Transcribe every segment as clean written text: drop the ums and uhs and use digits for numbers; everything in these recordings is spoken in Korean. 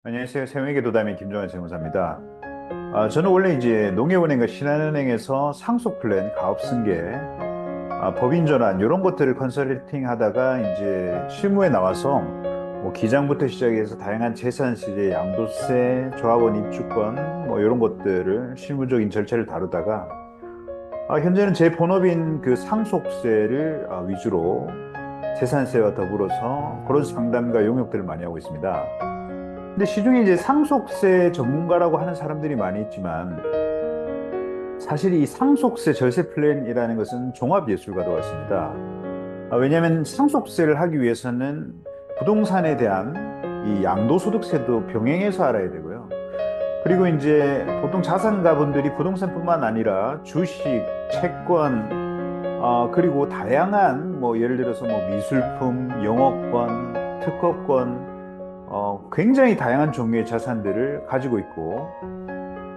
안녕하세요. 세무회계 도담의 김종환 세무사입니다. 저는 원래 이제 농협은행과 신한은행에서 상속 플랜, 가업승계, 법인 전환 이런 것들을 컨설팅 하다가 이제 실무에 나와서 뭐 기장부터 시작해서 다양한 재산세, 양도세, 조합원 입주권 뭐 이런 것들을 실무적인 절차를 다루다가 현재는 제 본업인 그 상속세를 위주로 재산세와 더불어서 그런 상담과 용역들을 많이 하고 있습니다. 근데 시중에 이제 상속세 전문가라고 하는 사람들이 많이 있지만 사실 이 상속세 절세 플랜이라는 것은 종합예술과도 같습니다. 왜냐하면 상속세를 하기 위해서는 부동산에 대한 이 양도소득세도 병행해서 알아야 되고요. 그리고 이제 보통 자산가분들이 부동산뿐만 아니라 주식, 채권, 그리고 다양한 뭐 예를 들어서 뭐 미술품, 영어권, 특허권, 굉장히 다양한 종류의 자산들을 가지고 있고,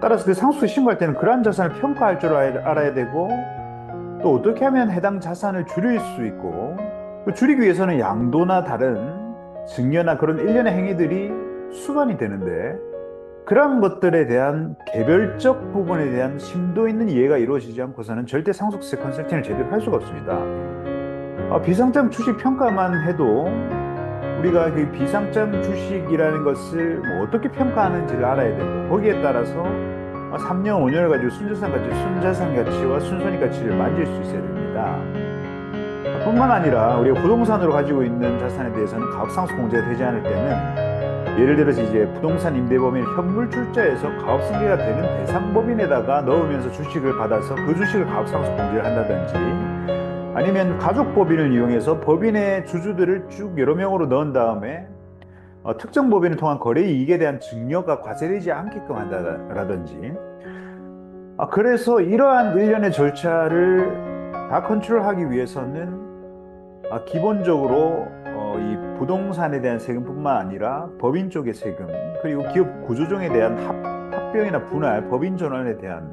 따라서 그 상속세 신고할 때는 그러한 자산을 평가할 줄 알아야 되고, 또 어떻게 하면 해당 자산을 줄일 수 있고, 또 줄이기 위해서는 양도나 다른 증여나 그런 일련의 행위들이 수반이 되는데, 그런 것들에 대한 개별적 부분에 대한 심도 있는 이해가 이루어지지 않고서는 절대 상속세 컨설팅을 제대로 할 수가 없습니다. 비상장 주식 평가만 해도 우리가 그 비상장 주식이라는 것을 뭐 어떻게 평가하는지를 알아야 되고, 거기에 따라서 3년, 5년을 가지고 순자산 가치, 순자산 가치와 순손익 가치를 만질 수 있어야 됩니다. 뿐만 아니라 우리가 부동산으로 가지고 있는 자산에 대해서는 가업상속 공제가 되지 않을 때는, 예를 들어서 이제 부동산 임대법인 현물 출자에서 가업승계가 되는 대상법인에다가 넣으면서 주식을 받아서 그 주식을 가업상속 공제를 한다든지, 아니면 가족법인을 이용해서 법인의 주주들을 쭉 여러 명으로 넣은 다음에 특정 법인을 통한 거래 이익에 대한 증여가 과세되지 않게끔 한다라든지, 그래서 이러한 일련의 절차를 다 컨트롤하기 위해서는 기본적으로 이 부동산에 대한 세금뿐만 아니라 법인 쪽의 세금, 그리고 기업 구조조정에 대한 합병이나 분할, 법인 전환에 대한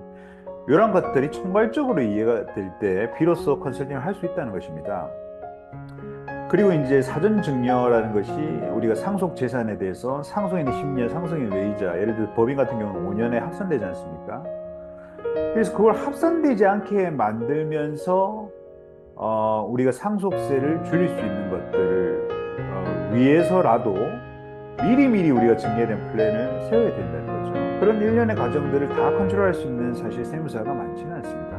이런 것들이 총괄적으로 이해가 될 때 비로소 컨설팅을 할 수 있다는 것입니다. 그리고 이제 사전 증여라는 것이 우리가 상속 재산에 대해서 상속인의 심려, 상속인 외이자, 예를 들어 법인 같은 경우는 5년에 합산되지 않습니까? 그래서 그걸 합산되지 않게 만들면서 우리가 상속세를 줄일 수 있는 것들을 위해서라도 미리미리 우리가 증여된 플랜을 세워야 된다는 거죠. 그런 일련의 과정들을 다 컨트롤할 수 있는 사실 세무사가 많지는 않습니다.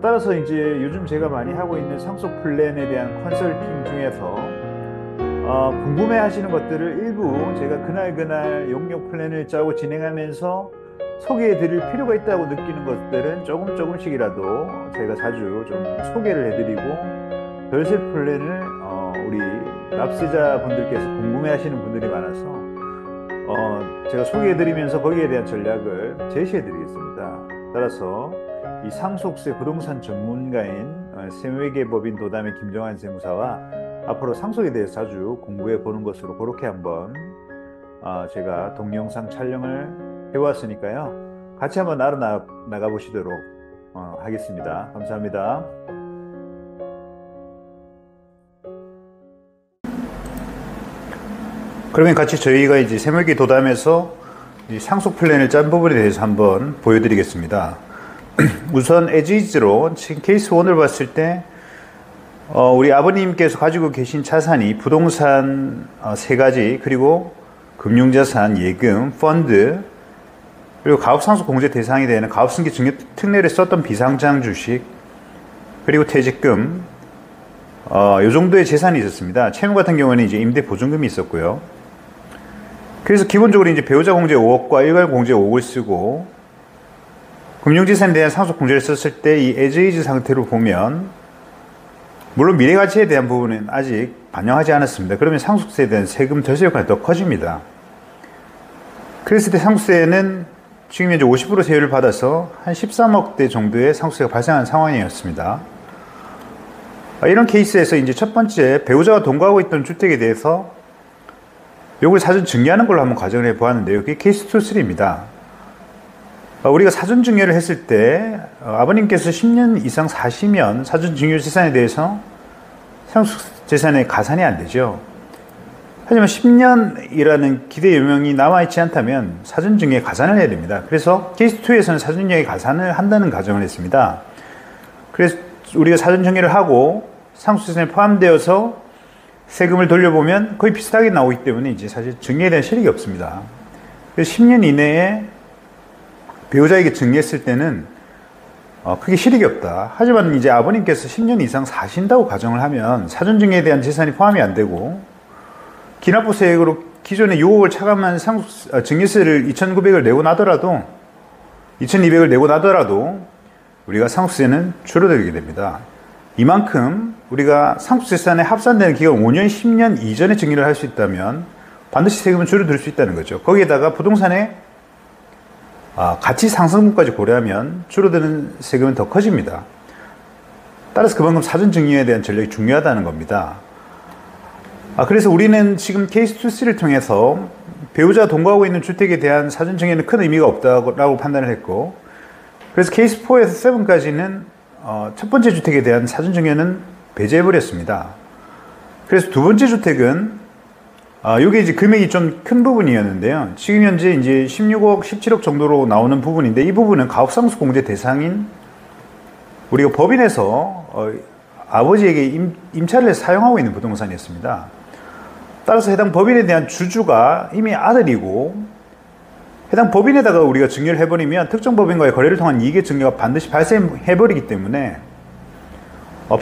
따라서 이제 요즘 제가 많이 하고 있는 상속 플랜에 대한 컨설팅 중에서 궁금해 하시는 것들을 일부 제가 그날 용역 플랜을 짜고 진행하면서 소개해 드릴 필요가 있다고 느끼는 것들은 조금씩이라도 제가 자주 좀 소개를 해드리고, 별세 플랜을 우리 납세자분들께서 궁금해 하시는 분들이 많아서 제가 소개해 드리면서 거기에 대한 전략을 제시해 드리겠습니다. 따라서 이 상속세 부동산 전문가인 세무회계법인 도담의 김종환 세무사와 앞으로 상속에 대해서 자주 공부해 보는 것으로 그렇게 한번 제가 동영상 촬영을 해왔으니까요. 같이 한번 나가 보시도록 하겠습니다. 감사합니다. 그러면 같이 저희가 이제 세무회계 도담에서 이 상속 플랜을 짠 부분에 대해서 한번 보여드리겠습니다. 우선 에지즈로 케이스 1을 봤을 때 우리 아버님께서 가지고 계신 자산이 부동산 세 가지, 그리고 금융자산, 예금, 펀드, 그리고 가업상속 공제 대상이 되는 가업승계 증여 특례를 썼던 비상장 주식, 그리고 퇴직금, 이 정도의 재산이 있었습니다. 채무 같은 경우는 이제 임대 보증금이 있었고요. 그래서 기본적으로 이제 배우자 공제 5억과 일괄 공제 5억을 쓰고, 금융資産에 대한 상속 공제를 썼을 때 이 에즈이즈 상태로 보면, 물론 미래가치에 대한 부분은 아직 반영하지 않았습니다. 그러면 상속세에 대한 세금 절세 효과가 더 커집니다. 그랬을 때 상속세는 지금 현재 50% 세율을 받아서 한 13억대 정도의 상속세가 발생한 상황이었습니다. 이런 케이스에서 이제 첫 번째, 배우자가 동거하고 있던 주택에 대해서 요걸 사전 증여하는 걸로 한번 가정을 해 보았는데요. 그게 케이스 2, 3입니다. 우리가 사전 증여를 했을 때 아버님께서 10년 이상 사시면 사전 증여 재산에 대해서 상속 재산에 가산이 안 되죠. 하지만 10년이라는 기대 유명이 남아있지 않다면 사전증여에 가산을 해야 됩니다. 그래서 케이스 2에서는 사전증여에 가산을 한다는 가정을 했습니다. 그래서 우리가 사전증여를 하고 상속세산에 포함되어서 세금을 돌려보면 거의 비슷하게 나오기 때문에 이제 사실 증여에 대한 실익이 없습니다. 그래서 10년 이내에 배우자에게 증여했을 때는 크게 실익이 없다. 하지만 이제 아버님께서 10년 이상 사신다고 가정을 하면 사전증여에 대한 재산이 포함이 안 되고 기납부세액으로 기존에 6억을 차감한 증여세를 2,900을 내고 나더라도 2,200을 내고 나더라도 우리가 상속세는 줄어들게 됩니다. 이만큼 우리가 상속재산에 합산되는 기간 5년, 10년 이전에 증여를 할 수 있다면 반드시 세금은 줄어들 수 있다는 거죠. 거기에다가 부동산의 가치 상승분까지 고려하면 줄어드는 세금은 더 커집니다. 따라서 그만큼 사전증여에 대한 전략이 중요하다는 겁니다. 그래서 우리는 지금 케이스 2, 3를 통해서 배우자가 동거하고 있는 주택에 대한 사전증여는 큰 의미가 없다고 판단을 했고, 그래서 케이스 4에서 7까지는 첫 번째 주택에 대한 사전증여는 배제해버렸습니다. 그래서 두 번째 주택은 이게 이제 금액이 좀 큰 부분이었는데요. 지금 현재 이제 16억, 17억 정도로 나오는 부분인데, 이 부분은 가업상속공제 대상인 우리가 법인에서 아버지에게 임차를 해서 사용하고 있는 부동산이었습니다. 따라서 해당 법인에 대한 주주가 이미 아들이고, 해당 법인에다가 우리가 증여를 해버리면 특정 법인과의 거래를 통한 이익의 증여가 반드시 발생해버리기 때문에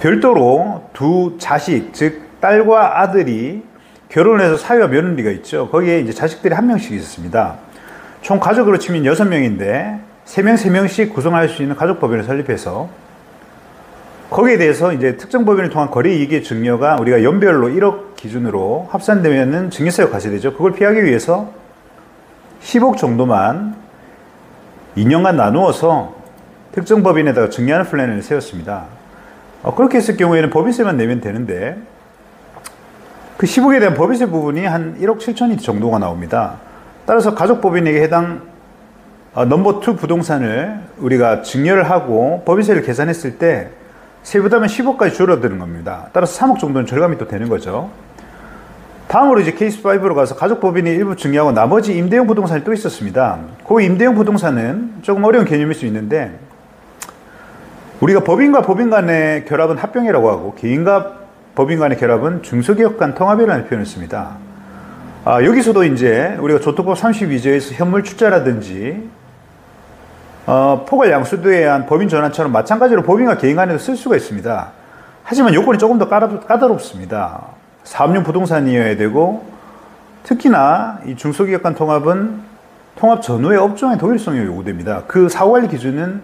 별도로 두 자식, 즉 딸과 아들이 결혼해서 사위와 며느리가 있죠. 거기에 이제 자식들이 한 명씩 있었습니다. 총 가족으로 치면 6명인데 3명씩 구성할 수 있는 가족법인을 설립해서 거기에 대해서 이제 특정 법인을 통한 거래 이익의 증여가 우리가 연별로 1억 기준으로 합산되면은 증여세가 과세되죠. 그걸 피하기 위해서 10억 정도만 2년간 나누어서 특정 법인에다가 증여하는 플랜을 세웠습니다. 그렇게 했을 경우에는 법인세만 내면 되는데 그 10억에 대한 법인세 부분이 한 1억 7천이 정도가 나옵니다. 따라서 가족법인에게 해당 넘버 2 부동산을 우리가 증여를 하고 법인세를 계산했을 때 세부담은 10억까지 줄어드는 겁니다. 따라서 3억 정도는 절감이 또 되는 거죠. 다음으로 이제 케이스 5로 가서 가족법인이 일부 증여하고 나머지 임대용 부동산이 또 있었습니다. 그 임대용 부동산은 조금 어려운 개념일 수 있는데, 우리가 법인과 법인 간의 결합은 합병이라고 하고 개인과 법인 간의 결합은 중소기업 간 통합이라는 표현을 씁니다. 여기서도 이제 우리가 조토법 32조에서 현물 출자라든지 포괄 양수도에 의한 법인 전환처럼 마찬가지로 법인과 개인 간에도 쓸 수가 있습니다. 하지만 요건이 조금 더 까다롭습니다. 사업용 부동산이어야 되고, 특히나 이 중소기업 간 통합은 통합 전후의 업종의 독일성이 요구됩니다. 그 사후관리 기준은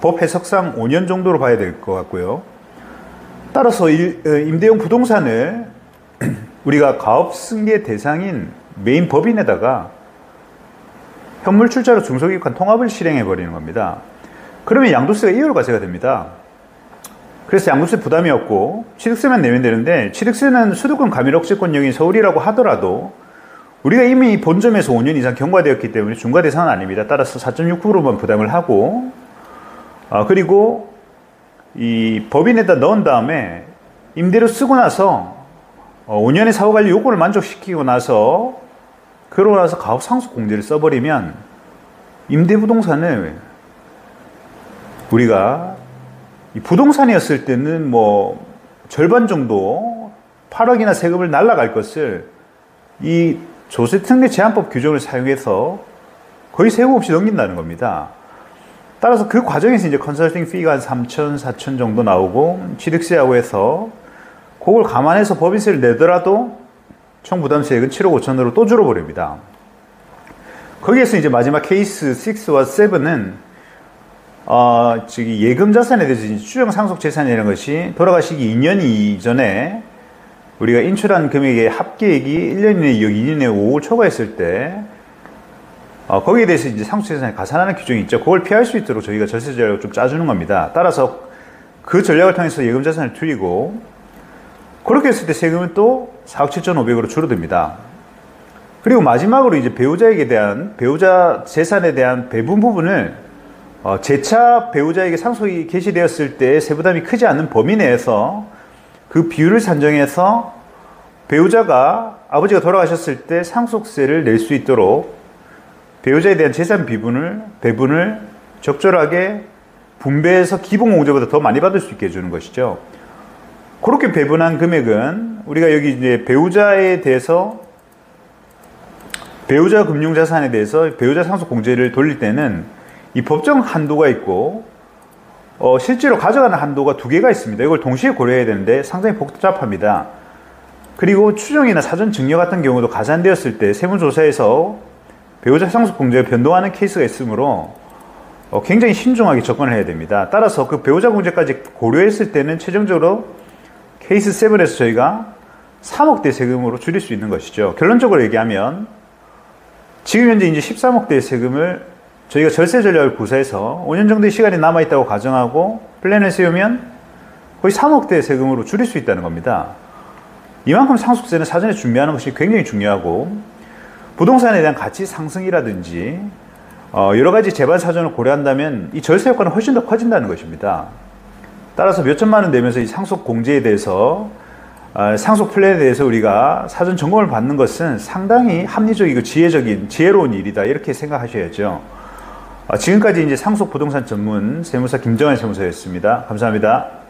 법 해석상 5년 정도로 봐야 될 것 같고요. 따라서 임대용 부동산을 우리가 가업승계 대상인 메인 법인에다가 현물 출자로 중소기업 간 통합을 실행해 버리는 겁니다. 그러면 양도세가 2월 과세가 됩니다. 그래서 양도세 부담이 없고 취득세만 내면 되는데, 취득세는 수도권 가밀억제권역인 서울이라고 하더라도 우리가 이미 본점에서 5년 이상 경과되었기 때문에 중과 대상은 아닙니다. 따라서 4.6%만 부담을 하고, 그리고 이 법인에다 넣은 다음에 임대료 쓰고 나서 5년의 사후관리 요건을 만족시키고 나서 그러고 나서 가업상속공제를 써버리면 임대부동산을 우리가 이 부동산이었을 때는 뭐 절반 정도 8억이나 세금을 날라갈 것을 이 조세특례 제한법 규정을 사용해서 거의 세금 없이 넘긴다는 겁니다. 따라서 그 과정에서 이제 컨설팅 피가 한 3천, 4천 정도 나오고 취득세하고 해서 그걸 감안해서 법인세를 내더라도 총 부담세액은 7억 5천으로 또 줄어버립니다. 거기에서 이제 마지막 케이스 6와 7은 즉 예금 자산에 대해서 추정 상속 재산이라는 것이 돌아가시기 2년 이전에 우리가 인출한 금액의 합계액이 1년 이내 2억, 2년 이내 5억을 초과했을 때 거기에 대해서 이제 상속재산에 가산하는 규정이 있죠. 그걸 피할 수 있도록 저희가 절세 전략을 좀 짜주는 겁니다. 따라서 그 전략을 통해서 예금 자산을 줄이고, 그렇게 했을 때 세금은 또 4억 7,500으로 줄어듭니다. 그리고 마지막으로 이제 배우자 재산에 대한 배분 부분을 재차 배우자에게 상속이 개시되었을 때 세부담이 크지 않은 범위 내에서 그 비율을 산정해서 배우자가 아버지가 돌아가셨을 때 상속세를 낼 수 있도록 배우자에 대한 재산 배분을 적절하게 분배해서 기본공제보다 더 많이 받을 수 있게 해주는 것이죠. 그렇게 배분한 금액은 우리가 여기 이제 배우자에 대해서 배우자 금융자산에 대해서 배우자 상속공제를 돌릴 때는 이 법정 한도가 있고 실제로 가져가는 한도가 두 개가 있습니다. 이걸 동시에 고려해야 되는데 상당히 복잡합니다. 그리고 추정이나 사전 증여 같은 경우도 가산되었을 때 세무조사에서 배우자 상속공제가 변동하는 케이스가 있으므로 굉장히 신중하게 접근을 해야 됩니다. 따라서 그 배우자 공제까지 고려했을 때는 최종적으로 케이스 7에서 저희가 3억대 세금으로 줄일 수 있는 것이죠. 결론적으로 얘기하면 지금 현재 이제 13억대 세금을 저희가 절세 전략을 구사해서 5년 정도의 시간이 남아있다고 가정하고 플랜을 세우면 거의 3억대 세금으로 줄일 수 있다는 겁니다. 이만큼 상속세는 사전에 준비하는 것이 굉장히 중요하고 부동산에 대한 가치 상승이라든지 여러 가지 재반 사정을 고려한다면 이 절세 효과는 훨씬 더 커진다는 것입니다. 따라서 몇 천만 원 내면서 이 상속 공제에 대해서 상속 플랜에 대해서 우리가 사전 점검을 받는 것은 상당히 합리적이고 지혜로운 일이다 이렇게 생각하셔야죠. 지금까지 이제 상속 부동산 전문 세무사 김정환 세무사였습니다. 감사합니다.